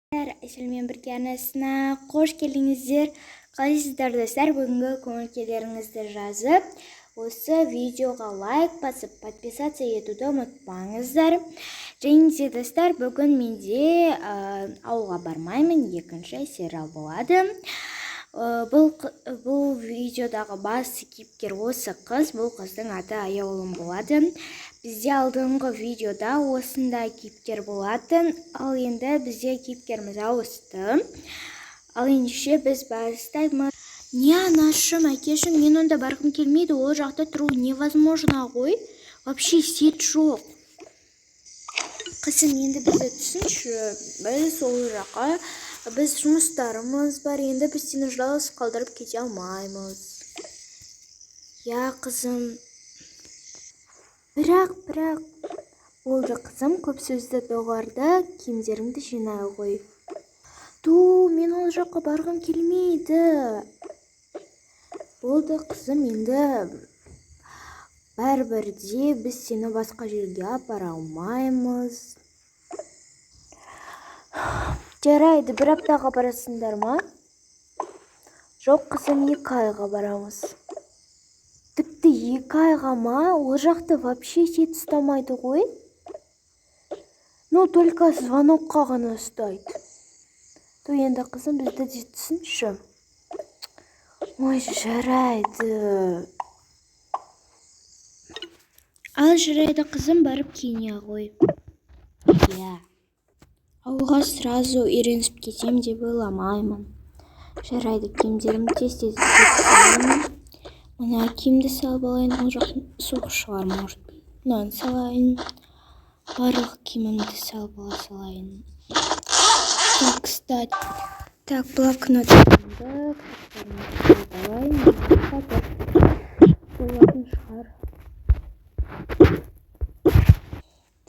Айшелмен бірге арнасына қош келдіңіздер. Қалайсыздар достар? Бүгінгі көңіл-күйлеріңізді жазып, осы видеоға лайк басып, подписаться етуді ұмытпаңыздар. Және де достар, бүгін менде ауылға бармаймын, екінші сериал болады. Бұл видеодағы басты кейіпкер осы қыз, бұл қыздың аты Аяулым болады. Бізде алдыңғы видеода осындай кейіпкер болатын, ал енді бізде кейіпкеріміз ауысты. Ал ендеше біз бастаймыз. Не анашым, әкешім, мен онда барғым келмейді, ол жақта тұру невозможно ғой. Вообще сет жоқ. Қызым, енді бізді түсінші, біз ол жаққа, біз жұмыстарымыз бар, енді біз сені жалғыз қалдырып кете алмаймыз. Я, қызым. Бірақ, болды қызым, көп сөзді доғарды, киімдеріңді жинай ғой. Мен ол жаққа барғым келмейді. Болды қызым, енді бәрібірде біз сені басқа жерге апара алмаймыз. Жарайды, бір аптаға барасыңдар ма? Жоқ қызым, 2 айға барамыз. Тіпті 2 айға ма? Ол жақты вообще сет ұстамайды ғой. Только звонокқа ғана ұстайды. Енді қызым, бізді де түсінші. Ой, жарайды. Ал жарайды қызым, барып киіне ғой. Я. Ауылға сразу үйреніп кетем деп ойламаймын. Жарайды, киімдерімді тез-тез кетсем. Мына киімді салып алайын, ол жақын соғышылар, может. Мынаны салайын. Барлық киімімді салып ала салайын. Так, кстати. Так, блокнотымды, кітаптарымды салып алайын. Болатын шығар.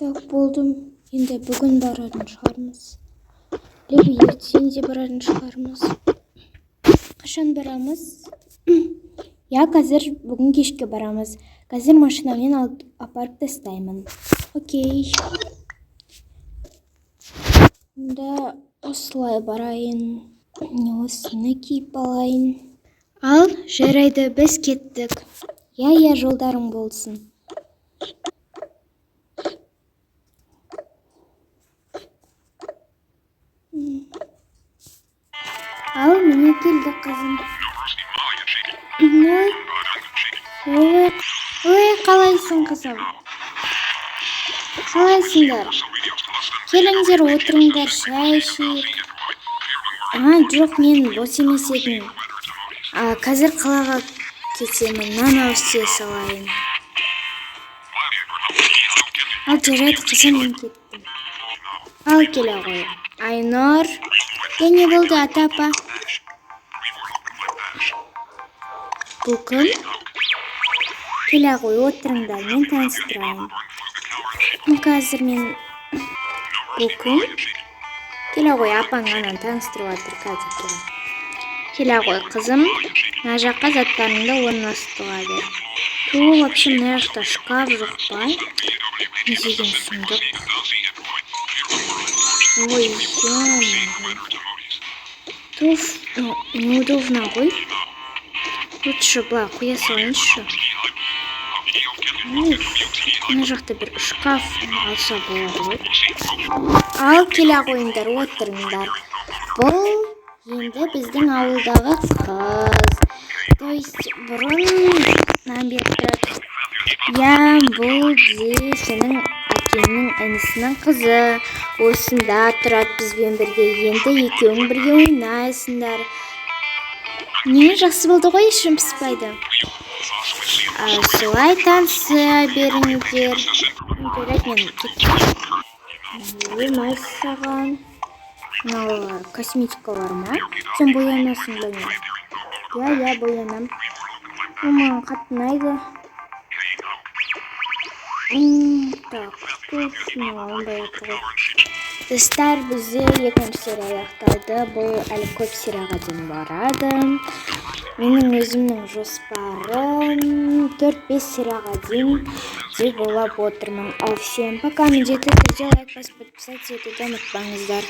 Так, болдым. Енді бүгін баратын шығармыз. Лебі ертең де баратын шығармыз. Қашан барамыз? Я, қазір бүгін кешке барамыз. Қазір машинамен апарып тастаймын. Окей. Онда осылай барайын. Осыны киіп алайын. Ал, жарайды, біз кеттік. Я, жолдарың болсын. Ал, міне келді қызым. Ой, қалайсың қызым? Қалайсыңдар? Келіңдер, отырыңдар, шай ішейік. Жоқ, мен бос емес едім. Қазір қалаға кетемін, нан ауыз салайын. Ал, жарайды қызым, мен кеттім. Ал, келе ғой. Айнұр. Не болды, ата-апа? Бұл кім? Келе ғой, отырыңдар, мен таныстырайын. Қазір мен... Бұл кім? Келе ғой, апаң анан таныстырып атыр қазір. Келе ғой, қызым. Мына жаққа заттарыңды орналастыра бер. Вообще, мына жақта шкаф жоқ па? Не деген сұмдық. Ой, неудобно ғой. Лучше былай қоя салайыншы. Мына жақта бір шкаф алса болады ғой. Ал, келе қойыңдар, отырыңдар. Бұл енді біздің ауылдағы қыз. То есть бұрын берді. Я, бұл де сенің әкеңнің інісінің қызы. Осында тұрады бізбен бірге. Енді екеуің бірге ойнайсыңдар. Не жақсы болды ғой, ішім піспайды. Солай таныса беріңдер. Жарайды, мен кеттім. Саған. Мыналар косметикалар ма? Сен боянасың ба не? Я, боянам. Маған қатынайды. Так, мыналарын боятыр ғой. Достар, бізде 2-ші серия аяқталды. Бұл әлі көп серияға дейін барады. Менің өзімнің жоспарым 4-5 серияға дейін деп ойлап отырмын. Ал всем пока. Міндетті түрде лайк басып подписаться етуді ұмытпаңыздар.